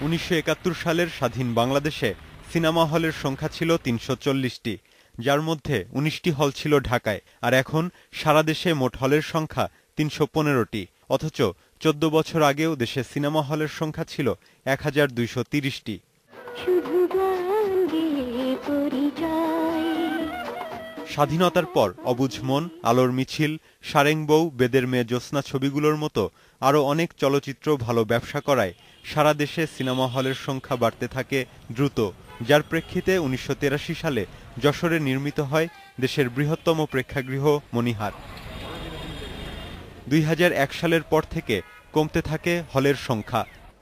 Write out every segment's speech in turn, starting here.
1971 সালের স্বাধীন বাংলাদেশে সিনেমা হলের সংখ্যা ছিল ৩৪০টি, যার মধ্যে ১৯টি হল ছিল ঢাকায়। আর এখন সারা দেশে মোট হলের সংখ্যা ৩১৫টি। অথচ ১৪ বছর আগেও দেশে সিনেমা হলের সংখ্যা ছিল ১২৩০টি। স্বাধীনতার পর অবুঝ মন, আলোর মিছিল, সারেংবউ, বেদের মেয়ে জ্যোৎস্না ছবিগুলোর মতো আরও অনেক চলচ্চিত্র ভালো ব্যবসা করায় সারা দেশে সিনেমা হলের সংখ্যা বাড়তে থাকে দ্রুত, যার প্রেক্ষিতে ১৯৮৩ সালে যশোরে নির্মিত হয় দেশের বৃহত্তম প্রেক্ষাগৃহ মণিহার। ২০০১ সালের পর থেকে কমতে থাকে হলের সংখ্যা।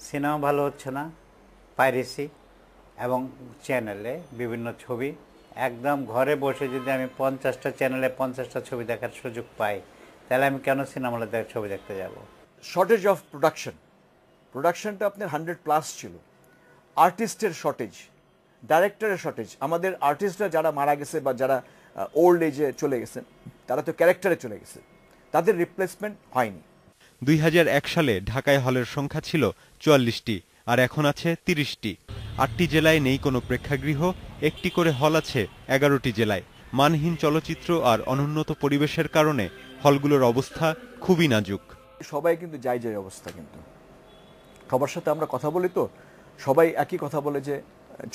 সিনেমা ভালো হচ্ছে না, পাইরেসি এবং চ্যানেলে বিভিন্ন ছবি, একদম ঘরে বসে যদি আমি ৫০টা চ্যানেলে ৫০টা ছবি দেখার সুযোগ পাই, তাহলে আমি কেন সিনেমা হলে ছবি দেখতে যাব? শর্টেজ অফ প্রোডাকশনটা আপনার 100+ ছিল। আর্টিস্টের শর্টেজ, ডাইরেক্টরের শর্টেজ। আমাদের আর্টিস্টরা যারা মারা গেছে বা যারা ওল্ড এজে চলে গেছেন, তারা তো ক্যারেক্টারে চলে গেছে, তাদের রিপ্লেসমেন্ট হয়নি। ২০০১ সালে ঢাকায় হলের সংখ্যা ছিল ৪৪টি, আর এখন আছে ৩০টি। ৮টি জেলায় নেই কোনো প্রেক্ষাগৃহ, একটি করে হল আছে ১১টি জেলায়। মানহীন চলচ্চিত্র আর অনুন্নত পরিবেশের কারণে হলগুলোর অবস্থা খুবই নাজুক। সবাই কিন্তু যাই অবস্থা, কিন্তু সবার সাথে আমরা কথা বলি তো সবাই একই কথা বলে যে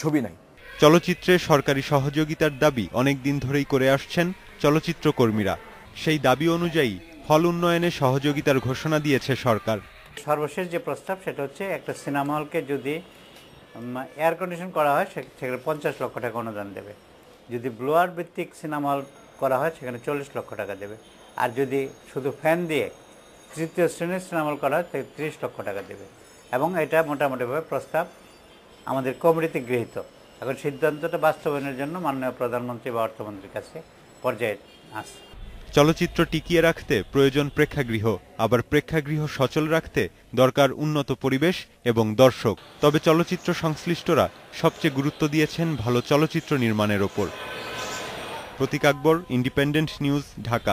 ছবি নাই। চলচ্চিত্রে সরকারি সহযোগিতার দাবি অনেক দিন ধরেই করে আসছেন চলচ্চিত্র কর্মীরা। সেই দাবি অনুযায়ী হল উন্নয়নে সহযোগিতার ঘোষণা দিয়েছে সরকার। সর্বশেষ যে প্রস্তাব সেটা হচ্ছে একটা সিনেমা হলকে যদি এয়ার কন্ডিশন করা হয় সেখানে ৫০ লক্ষ টাকা অনুদান দেবে। যদি ব্লোয়ার ভিত্তিক সিনেমা হল করা হয় সেখানে ৪০ লক্ষ টাকা দেবে। আর যদি শুধু ফ্যান দিয়ে তৃতীয় শ্রেণীর সিনেমা হল করা হয় তাহলে ৩০ লক্ষ টাকা দেবে। এবং এটা মোটামুটিভাবে প্রস্তাব আমাদের কমিটিতে গৃহীত। এখন সিদ্ধান্তটা বাস্তবায়নের জন্য মাননীয় প্রধানমন্ত্রী বা অর্থমন্ত্রীর কাছে পর্যায়ে আসছে। চলচ্চিত্র টিকিয়ে রাখতে প্রয়োজন প্রেক্ষাগৃহ, আবার প্রেক্ষাগৃহ সচল রাখতে দরকার উন্নত পরিবেশ এবং দর্শক। তবে চলচ্চিত্র সংশ্লিষ্টরা সবচেয়ে গুরুত্ব দিয়েছেন ভালো চলচ্চিত্র নির্মাণের ওপর। প্রতীক আকবর, ইন্ডিপেন্ডেন্ট নিউজ, ঢাকা।